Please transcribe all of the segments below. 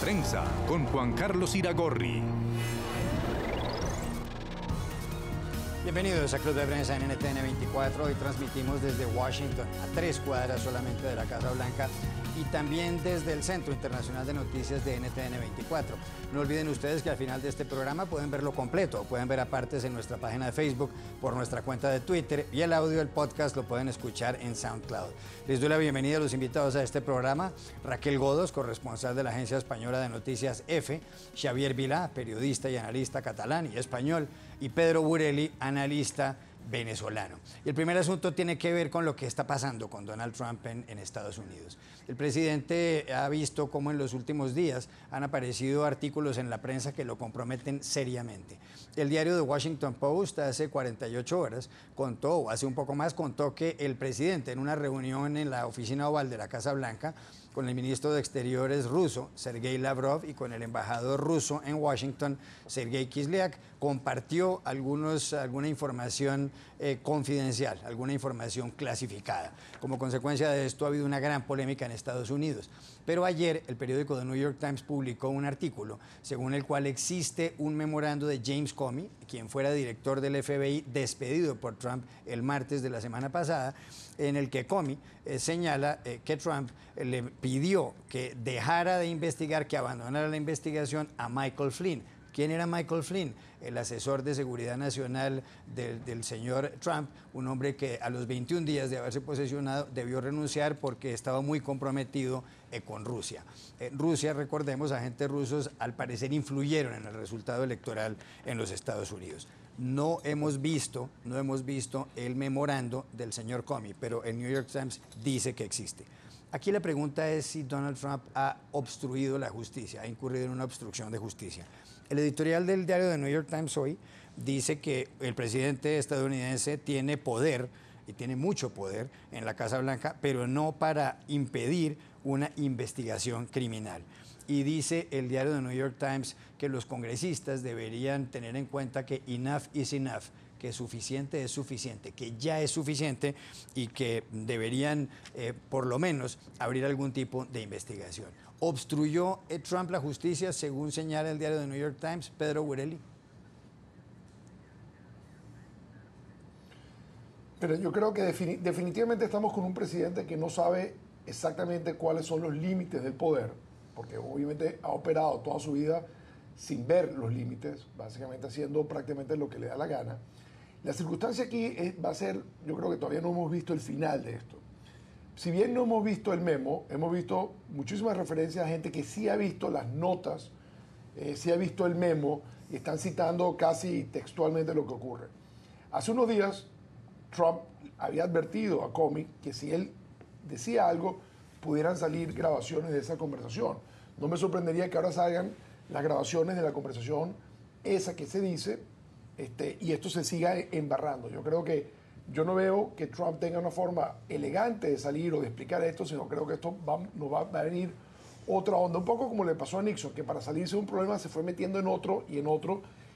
prensa con Juan Carlos Iragorri. Bienvenidos a Club de Prensa en NTN 24. Hoy transmitimos desde Washington, a 3 cuadras solamente de la Casa Blanca, y también desde el Centro Internacional de Noticias de NTN 24. No olviden ustedes que al final de este programa pueden verlo completo, pueden ver apartes en nuestra página de Facebook, por nuestra cuenta de Twitter, y el audio del podcast lo pueden escuchar en SoundCloud. Les doy la bienvenida a los invitados a este programa: Raquel Godos, corresponsal de la agencia española de noticias EFE, Xavier Vilá, periodista y analista catalán y español, y Pedro Burelli, analista venezolano. Y el primer asunto tiene que ver con lo que está pasando con Donald Trump en Estados Unidos. El presidente ha visto cómo en los últimos días han aparecido artículos en la prensa que lo comprometen seriamente. El diario The Washington Post hace 48 horas contó, o hace un poco más, contó que el presidente, en una reunión en la oficina oval de la Casa Blanca con el ministro de Exteriores ruso, Sergei Lavrov, y con el embajador ruso en Washington, Sergei Kislyak, compartió alguna información confidencial, alguna información clasificada. Como consecuencia de esto ha habido una gran polémica en Estados Unidos. Pero ayer el periódico The New York Times publicó un artículo según el cual existe un memorando de James Comey, quien fuera director del FBI despedido por Trump el martes de la semana pasada, en el que Comey señala que Trump le pidió que dejara de investigar, que abandonara la investigación a Michael Flynn. ¿Quién era Michael Flynn? El asesor de seguridad nacional del señor Trump, un hombre que a los 21 días de haberse posesionado debió renunciar porque estaba muy comprometido con Rusia. Rusia, recordemos, agentes rusos al parecer influyeron en el resultado electoral en los Estados Unidos. No hemos visto el memorando del señor Comey, pero el New York Times dice que existe. Aquí la pregunta es si Donald Trump ha obstruido la justicia, ha incurrido en una obstrucción de justicia. El editorial del diario The New York Times hoy dice que el presidente estadounidense tiene poder, y tiene mucho poder, en la Casa Blanca, pero no para impedir una investigación criminal. Y dice el diario The New York Times que los congresistas deberían tener en cuenta que enough is enough, que suficiente es suficiente, que ya es suficiente, y que deberían por lo menos abrir algún tipo de investigación. ¿Obstruyó Trump la justicia, según señala el diario The New York Times? Pedro Burelli. Pero yo creo que definitivamente estamos con un presidente que no sabe exactamente cuáles son los límites del poder, porque obviamente ha operado toda su vida sin ver los límites, básicamente haciendo prácticamente lo que le da la gana. La circunstancia aquí va a ser, yo creo que todavía no hemos visto el final de esto. Si bien no hemos visto el memo, hemos visto muchísimas referencias a gente que sí ha visto las notas, sí ha visto el memo, y están citando casi textualmente lo que ocurre. Hace unos días, Trump había advertido a Comey que si él decía algo, pudieran salir grabaciones de esa conversación. No me sorprendería que ahora salgan las grabaciones de la conversación esa que se dice, y esto se siga embarrando. Yo no veo que Trump tenga una forma elegante de salir o de explicar esto, sino creo que esto nos va a venir otra onda, un poco como le pasó a Nixon, que para salirse de un problema se fue metiendo en otro,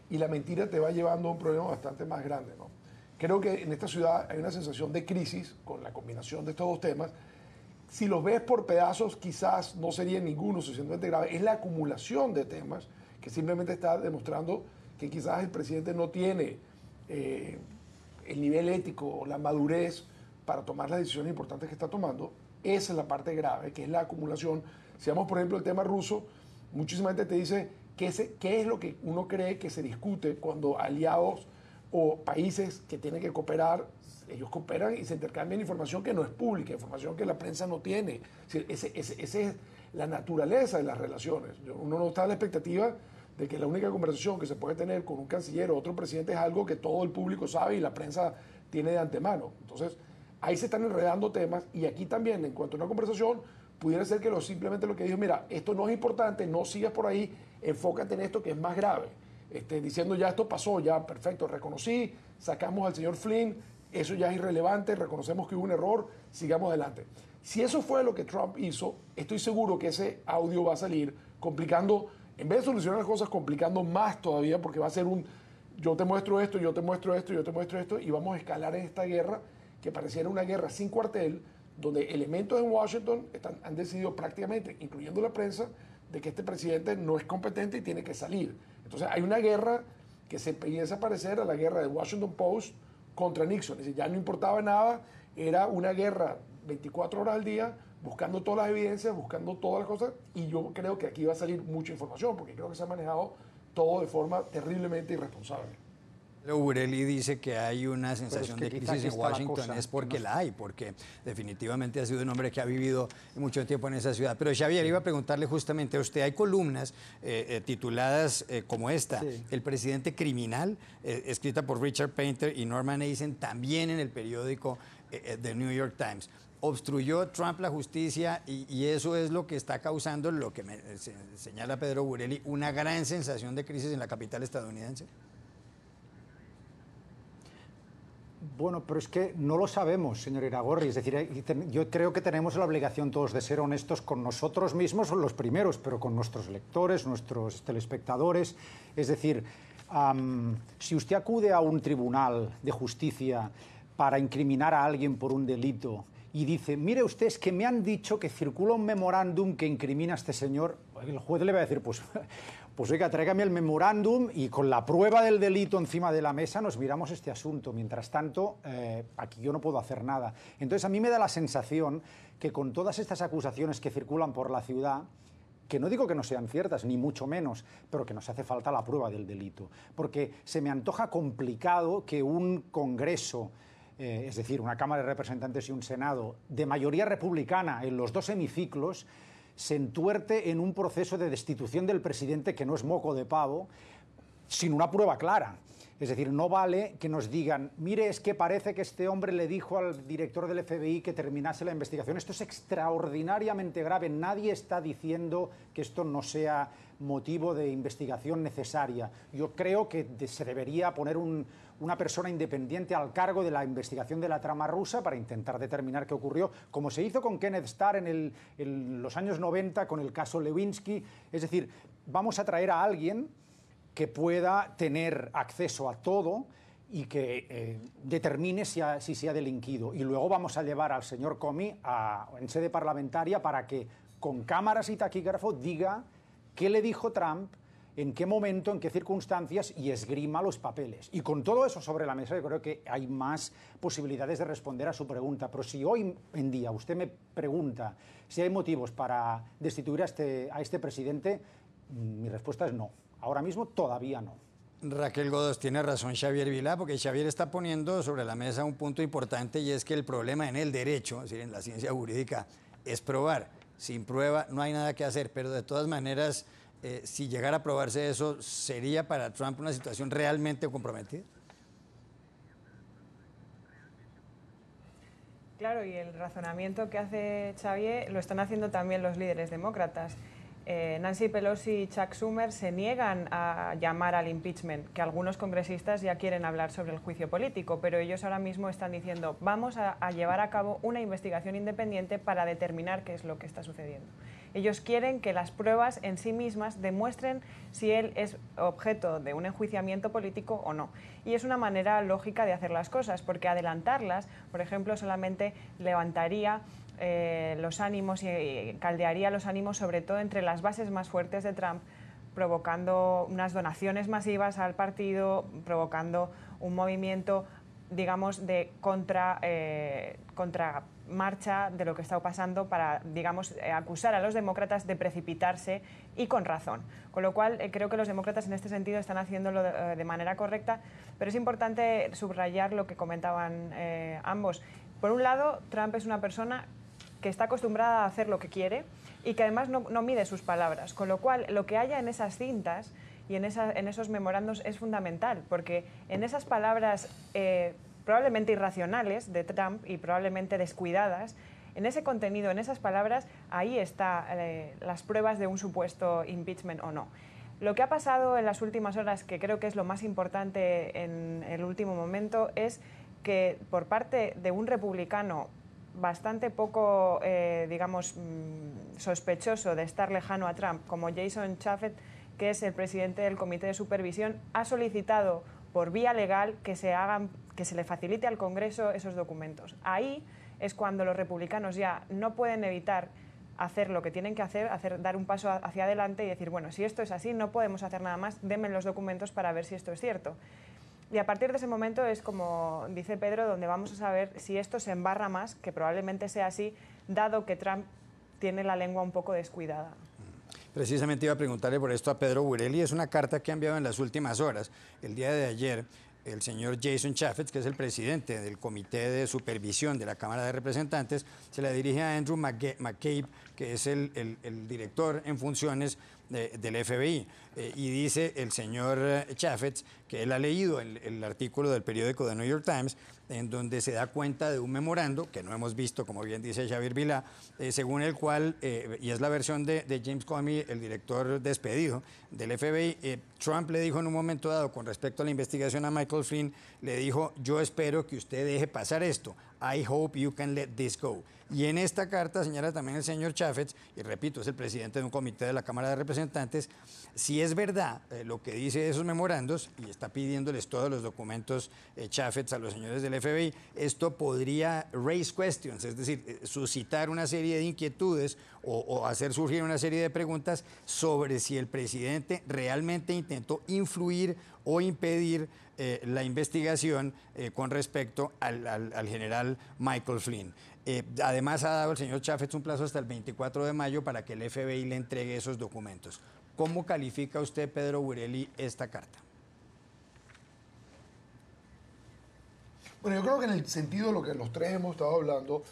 y la mentira te va llevando a un problema bastante más grande, ¿no? Creo que en esta ciudad hay una sensación de crisis con la combinación de estos dos temas. Si los ves por pedazos, quizás no sería ninguno suficientemente grave. Es la acumulación de temas que simplemente está demostrando que quizás el presidente no tiene el nivel ético o la madurez para tomar las decisiones importantes que está tomando. Esa es la parte grave, que es la acumulación. Si vamos, por ejemplo, el tema ruso, muchísima gente te dice qué es lo que uno cree que se discute cuando aliados o países que tienen que cooperar, ellos cooperan y se intercambian información que no es pública, información que la prensa no tiene. Esa es la naturaleza de las relaciones. Uno no está a la expectativa de que la única conversación que se puede tener con un canciller o otro presidente es algo que todo el público sabe y la prensa tiene de antemano. Entonces, ahí se están enredando temas, y aquí también, en cuanto a una conversación, pudiera ser que simplemente lo que dijo, mira, esto no es importante, no sigas por ahí, enfócate en esto que es más grave. Diciendo ya esto pasó, ya perfecto, reconocí, sacamos al señor Flynn, eso ya es irrelevante, reconocemos que hubo un error, sigamos adelante. Si eso fue lo que Trump hizo, estoy seguro que ese audio va a salir complicando, en vez de solucionar las cosas, complicando más todavía, porque va a ser yo te muestro esto, yo te muestro esto, yo te muestro esto, y vamos a escalar en esta guerra que pareciera una guerra sin cuartel, donde elementos en Washington han decidido prácticamente, incluyendo la prensa, de que este presidente no es competente y tiene que salir. Entonces hay una guerra que se empieza a parecer a la guerra de Washington Post contra Nixon. Es decir, ya no importaba nada, era una guerra 24 horas al día, buscando todas las evidencias, buscando todas las cosas, y yo creo que aquí va a salir mucha información, porque creo que se ha manejado todo de forma terriblemente irresponsable. Burelli dice que hay una sensación de crisis en Washington, es porque la hay, porque definitivamente ha sido un hombre que ha vivido mucho tiempo en esa ciudad. Pero Xavier, iba a preguntarle justamente a usted, hay columnas tituladas como esta, sí. El presidente criminal, escrita por Richard Painter y Norman Eisen, también en el periódico The New York Times. Obstruyó Trump la justicia y eso es lo que está causando, lo que señala Pedro Burelli, una gran sensación de crisis en la capital estadounidense. Bueno, pero es que no lo sabemos, señor Iragorri. Es decir, yo creo que tenemos la obligación todos de ser honestos con nosotros mismos, los primeros, pero con nuestros lectores, nuestros telespectadores. Es decir, si usted acude a un tribunal de justicia para incriminar a alguien por un delito y dice, mire usted, es que me han dicho que circula un memorándum que incrimina a este señor, el juez le va a decir, pues oiga, tráigame el memorándum y con la prueba del delito encima de la mesa nos miramos este asunto. Mientras tanto, aquí yo no puedo hacer nada. Entonces, a mí me da la sensación que con todas estas acusaciones que circulan por la ciudad, que no digo que no sean ciertas, ni mucho menos, pero que nos hace falta la prueba del delito. Porque se me antoja complicado que un Congreso, es decir, una Cámara de Representantes y un Senado, de mayoría republicana en los dos hemiciclos, se entuerte en un proceso de destitución del presidente que no es moco de pavo, sin una prueba clara. Es decir, no vale que nos digan, mire, es que parece que este hombre le dijo al director del FBI que terminase la investigación. Esto es extraordinariamente grave. Nadie está diciendo que esto no sea motivo de investigación necesaria. Yo creo que se debería poner una persona independiente al cargo de la investigación de la trama rusa para intentar determinar qué ocurrió, como se hizo con Kenneth Starr en los años 90 con el caso Lewinsky. Es decir, vamos a traer a alguien que pueda tener acceso a todo y que determine si se ha delinquido. Y luego vamos a llevar al señor Comey en sede parlamentaria para que, con cámaras y taquígrafo, diga qué le dijo Trump, en qué momento, en qué circunstancias, y esgrima los papeles. Y con todo eso sobre la mesa, yo creo que hay más posibilidades de responder a su pregunta. Pero si hoy en día usted me pregunta si hay motivos para destituir a este presidente, mi respuesta es no. Ahora mismo todavía no. Raquel Godos, tiene razón Xavier Vilá, porque Xavier está poniendo sobre la mesa un punto importante, y es que el problema en el derecho, es decir, en la ciencia jurídica, es probar. Sin prueba no hay nada que hacer, pero de todas maneras, si llegara a probarse eso, ¿sería para Trump una situación realmente comprometida? Claro, y el razonamiento que hace Xavier lo están haciendo también los líderes demócratas. Nancy Pelosi y Chuck Schumer se niegan a llamar al impeachment, que algunos congresistas ya quieren hablar sobre el juicio político, pero ellos ahora mismo están diciendo vamos a llevar a cabo una investigación independiente para determinar qué es lo que está sucediendo. Ellos quieren que las pruebas en sí mismas demuestren si él es objeto de un enjuiciamiento político o no. Y es una manera lógica de hacer las cosas, porque adelantarlas, por ejemplo, solamente levantaría los ánimos y caldearía los ánimos, sobre todo entre las bases más fuertes de Trump, provocando unas donaciones masivas al partido, provocando un movimiento, digamos, de contramarcha de lo que está pasando para, digamos, acusar a los demócratas de precipitarse, y con razón. Con lo cual, creo que los demócratas en este sentido están haciéndolo de manera correcta, pero es importante subrayar lo que comentaban ambos. Por un lado, Trump es una persona que está acostumbrada a hacer lo que quiere y que además no mide sus palabras, con lo cual lo que haya en esas cintas y en esos memorandos es fundamental, porque en esas palabras probablemente irracionales de Trump y probablemente descuidadas, en ese contenido, en esas palabras, ahí están las pruebas de un supuesto impeachment o no. Lo que ha pasado en las últimas horas, que creo que es lo más importante en el último momento, es que por parte de un republicano bastante poco, digamos, sospechoso de estar lejano a Trump, como Jason Chaffetz, que es el presidente del Comité de Supervisión, ha solicitado por vía legal que se le facilite al Congreso esos documentos. Ahí es cuando los republicanos ya no pueden evitar hacer lo que tienen que hacer, dar un paso hacia adelante y decir, bueno, si esto es así, no podemos hacer nada más, denme los documentos para ver si esto es cierto. Y a partir de ese momento es, como dice Pedro, donde vamos a saber si esto se embarra más, que probablemente sea así, dado que Trump tiene la lengua un poco descuidada. Precisamente iba a preguntarle por esto a Pedro Burelli. Es una carta que ha enviado en las últimas horas. El día de ayer, el señor Jason Chaffetz, que es el presidente del Comité de Supervisión de la Cámara de Representantes, se la dirige a Andrew McCabe, que es el director en funciones del FBI. Y dice el señor Chaffetz que él ha leído el artículo del periódico The New York Times, en donde se da cuenta de un memorando, que no hemos visto, como bien dice Xavier Vilá, según el cual, y es la versión de James Comey, el director despedido del FBI, Trump le dijo en un momento dado, con respecto a la investigación a Michael Flynn, le dijo, yo espero que usted deje pasar esto. I hope you can let this go. Y en esta carta señala también el señor Chaffetz, y repito, es el presidente de un comité de la Cámara de Representantes, si es verdad lo que dice esos memorandos, y está pidiéndoles todos los documentos Chaffetz a los señores del FBI, esto podría raise questions, es decir, suscitar una serie de inquietudes o hacer surgir una serie de preguntas sobre si el presidente realmente intentó influir o impedir la investigación con respecto al general Michael Flynn. Además, ha dado el señor Chaffetz un plazo hasta el 24 de mayo para que el FBI le entregue esos documentos. ¿Cómo califica usted, Pedro Burelli, esta carta? Bueno, yo creo que en el sentido de lo que los tres hemos estado hablando, o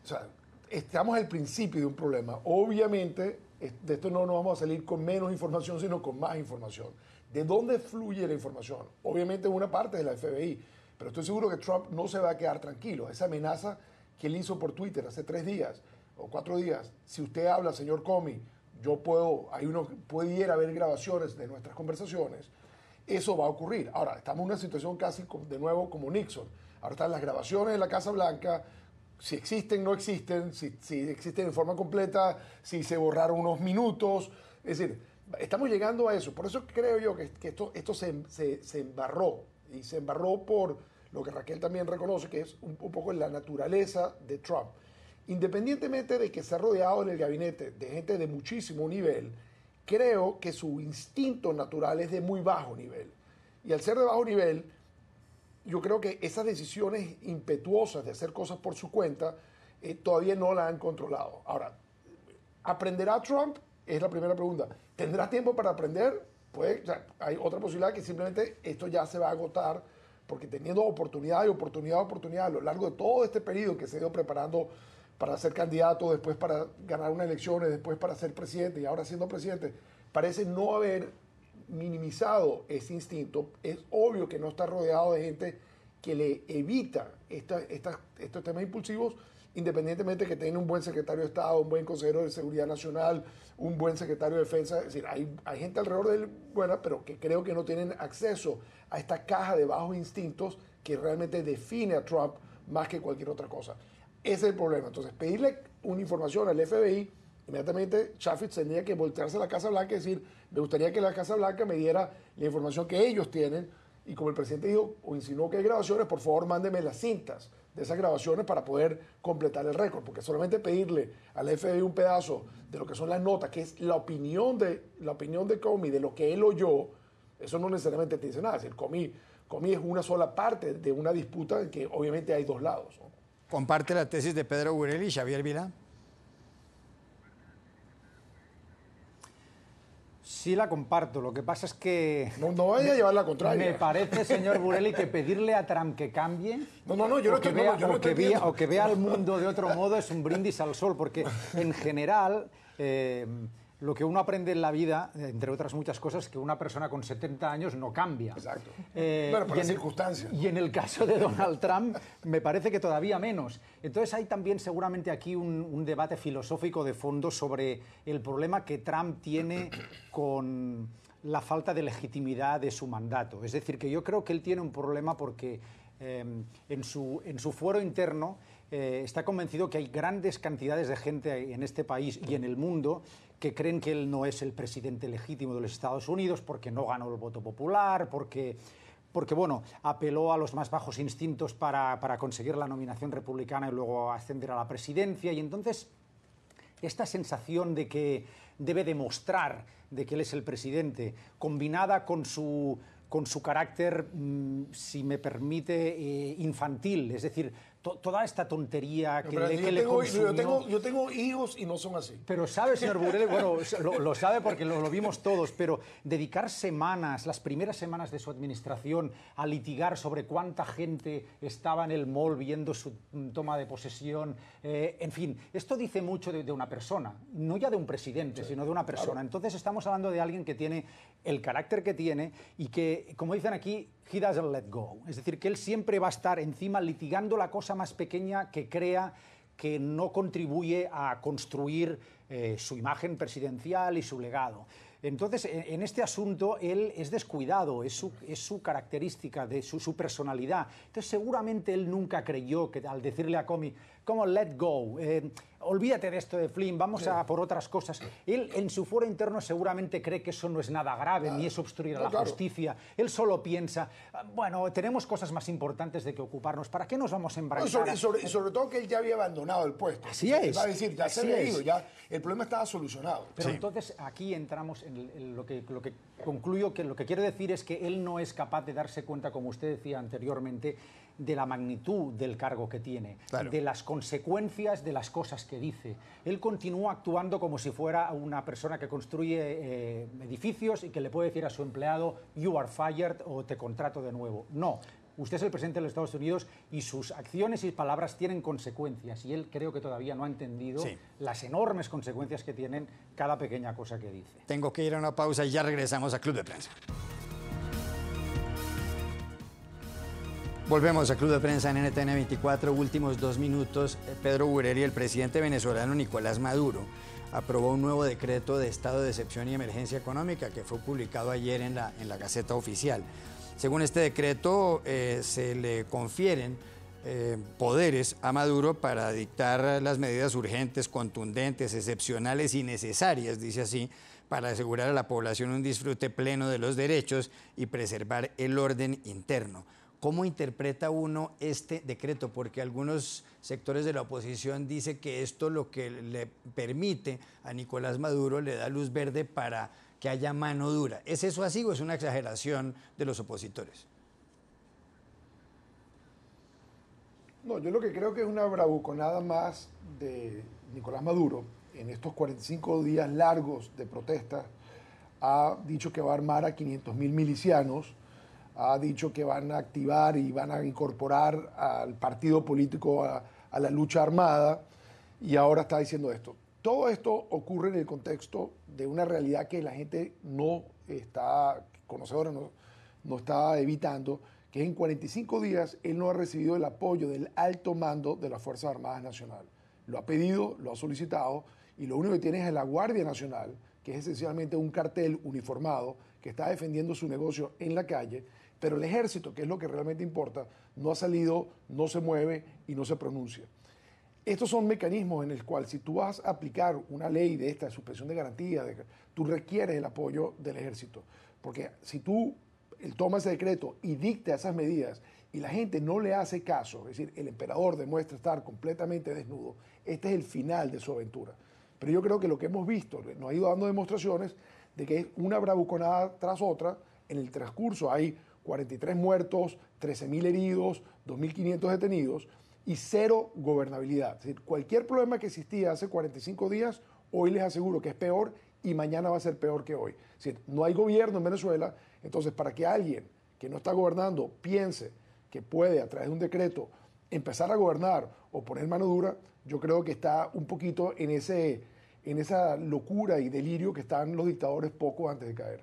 sea, estamos al principio de un problema. Obviamente, de esto no nos vamos a salir con menos información, sino con más información. ¿De dónde fluye la información? Obviamente una parte de la FBI, pero estoy seguro que Trump no se va a quedar tranquilo. Esa amenaza que él hizo por Twitter hace 3 días o 4 días, si usted habla, señor Comey, pudiera haber grabaciones de nuestras conversaciones, eso va a ocurrir. Ahora, estamos en una situación casi de nuevo como Nixon. Ahora están las grabaciones de la Casa Blanca, si existen, no existen, si existen en forma completa, si se borraron unos minutos. Es decir, estamos llegando a eso. Por eso creo yo que esto se embarró. Y se embarró por lo que Raquel también reconoce, que es un poco la naturaleza de Trump. Independientemente de que se ha rodeado en el gabinete de gente de muchísimo nivel, creo que su instinto natural es de muy bajo nivel. Y al ser de bajo nivel, yo creo que esas decisiones impetuosas de hacer cosas por su cuenta todavía no la han controlado. Ahora, ¿aprenderá Trump? Es la primera pregunta. ¿Tendrá tiempo para aprender? Pues, o sea, hay otra posibilidad que simplemente esto ya se va a agotar, porque teniendo oportunidad a lo largo de todo este periodo que se ha ido preparando para ser candidato, después para ganar unas elecciones, después para ser presidente y ahora siendo presidente, parece no haber minimizado ese instinto. Es obvio que no está rodeado de gente que le evita estos temas impulsivos, independientemente que tenga un buen secretario de Estado, un buen consejero de Seguridad Nacional, un buen secretario de Defensa. Es decir, hay gente alrededor de él buena, pero que creo que no tienen acceso a esta caja de bajos instintos que realmente define a Trump más que cualquier otra cosa. Ese es el problema. Entonces, pedirle una información al FBI, inmediatamente Chaffetz tendría que voltearse a la Casa Blanca y decir, me gustaría que la Casa Blanca me diera la información que ellos tienen, y como el presidente dijo o insinuó que hay grabaciones, por favor mándeme las cintas de esas grabaciones para poder completar el récord, porque solamente pedirle al FBI un pedazo de lo que son las notas, que es la opinión de Comey, de lo que él oyó, eso no necesariamente te dice nada. Es decir, Comey es una sola parte de una disputa en que obviamente hay dos lados, ¿no? ¿Comparte la tesis de Pedro Burelli y Xavier Vilá? Sí la comparto, lo que pasa es que... No vaya a llevar la contraria. Me parece, señor Burelli, que pedirle a Trump que cambie... o que vea el mundo de otro modo es un brindis al sol, porque en general... lo que uno aprende en la vida, entre otras muchas cosas, que una persona con 70 años no cambia. Exacto. Bueno, por las circunstancias. Y en el caso de Donald Trump, me parece que todavía menos. Entonces hay también seguramente aquí un debate filosófico de fondo sobre el problema que Trump tiene con la falta de legitimidad de su mandato. Es decir, que yo creo que él tiene un problema porque en su fuero interno está convencido que hay grandes cantidades de gente en este país y en el mundo que creen que él no es el presidente legítimo de los Estados Unidos porque no ganó el voto popular, porque bueno, apeló a los más bajos instintos para conseguir la nominación republicana y luego ascender a la presidencia. Y entonces esta sensación de que debe demostrar de que él es el presidente, combinada con su carácter, si me permite, infantil, es decir, toda esta tontería que le consumió. Yo tengo hijos y no son así. Pero sabe, señor Burele, bueno, lo sabe porque lo vimos todos, pero dedicar semanas, las primeras semanas de su administración, a litigar sobre cuánta gente estaba en el mall viendo su toma de posesión, en fin, esto dice mucho de una persona, no ya de un presidente, sí, sino de una persona. Claro. Entonces estamos hablando de alguien que tiene el carácter que tiene y que, como dicen aquí, he doesn't let go. Es decir, que él siempre va a estar encima litigando la cosa más pequeña que crea que no contribuye a construir su imagen presidencial y su legado. Entonces, en este asunto, él es descuidado, es su característica, su personalidad. Entonces, seguramente él nunca creyó que al decirle a Comey, como let go, olvídate de esto de Flynn, vamos a por otras cosas. Él, en su foro interno, seguramente cree que eso no es nada grave, ni es obstruir a la justicia. Él solo piensa, bueno, tenemos cosas más importantes de que ocuparnos, ¿para qué nos vamos a embrancar? Y sobre todo que él ya había abandonado el puesto. Así es. Va a decir, ya se había ido, ya el problema estaba solucionado. Pero entonces aquí entramos en lo que concluyo, que lo que quiero decir es que él no es capaz de darse cuenta, como usted decía anteriormente, de la magnitud del cargo que tiene, de las consecuencias de las cosas que dice. Él continúa actuando como si fuera una persona que construye edificios y que le puede decir a su empleado, you are fired, o te contrato de nuevo. No. Usted es el presidente de los Estados Unidos y sus acciones y palabras tienen consecuencias, y él creo que todavía no ha entendido las enormes consecuencias que tienen cada pequeña cosa que dice. Tengo que ir a una pausa y ya regresamos a Club de Prensa. Volvemos a Club de Prensa en NTN 24, últimos 2 minutos. Pedro Burele, el presidente venezolano Nicolás Maduro, aprobó un nuevo decreto de estado de excepción y emergencia económica que fue publicado ayer en la Gaceta Oficial. Según este decreto, se le confieren poderes a Maduro para dictar las medidas urgentes, contundentes, excepcionales y necesarias, dice así, para asegurar a la población un disfrute pleno de los derechos y preservar el orden interno. ¿Cómo interpreta uno este decreto? Porque algunos sectores de la oposición dicen que esto lo que le permite a Nicolás Maduro, le da luz verde para que haya mano dura. ¿Es eso así o es una exageración de los opositores? No, yo lo que creo que es una bravuconada más de Nicolás Maduro. En estos 45 días largos de protesta ha dicho que va a armar a 500.000 milicianos, ha dicho que van a activar y van a incorporar al partido político a la lucha armada, y ahora está diciendo esto. Todo esto ocurre en el contexto de una realidad que la gente no está, conocedora, no está evitando, que en 45 días él no ha recibido el apoyo del alto mando de las Fuerzas Armadas Nacionales. Lo ha pedido, lo ha solicitado, y lo único que tiene es la Guardia Nacional, que es esencialmente un cartel uniformado que está defendiendo su negocio en la calle, pero el ejército, que es lo que realmente importa, no ha salido, no se mueve y no se pronuncia. Estos son mecanismos en el cual, si tú vas a aplicar una ley de esta, de suspensión de garantía, tú requieres el apoyo del ejército. Porque si tú tomas ese decreto y dicta esas medidas y la gente no le hace caso, es decir, el emperador demuestra estar completamente desnudo, este es el final de su aventura. Pero yo creo que lo que hemos visto nos ha ido dando demostraciones de que es una bravuconada tras otra. En el transcurso hay 43 muertos, 13.000 heridos, 2.500 detenidos y 0 gobernabilidad. Es decir, cualquier problema que existía hace 45 días, hoy les aseguro que es peor y mañana va a ser peor que hoy. Es decir, no hay gobierno en Venezuela, entonces para que alguien que no está gobernando piense que puede a través de un decreto empezar a gobernar o poner mano dura, yo creo que está un poquito en esa locura y delirio que están los dictadores poco antes de caer.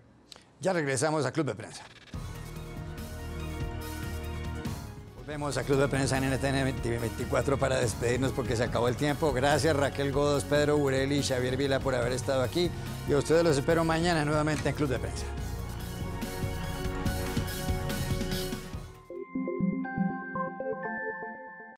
Ya regresamos a Club de Prensa. Volvemos a Club de Prensa en NTN 24 para despedirnos porque se acabó el tiempo. Gracias Raquel Godos, Pedro Burele y Xavier Vila por haber estado aquí. Y a ustedes los espero mañana nuevamente en Club de Prensa.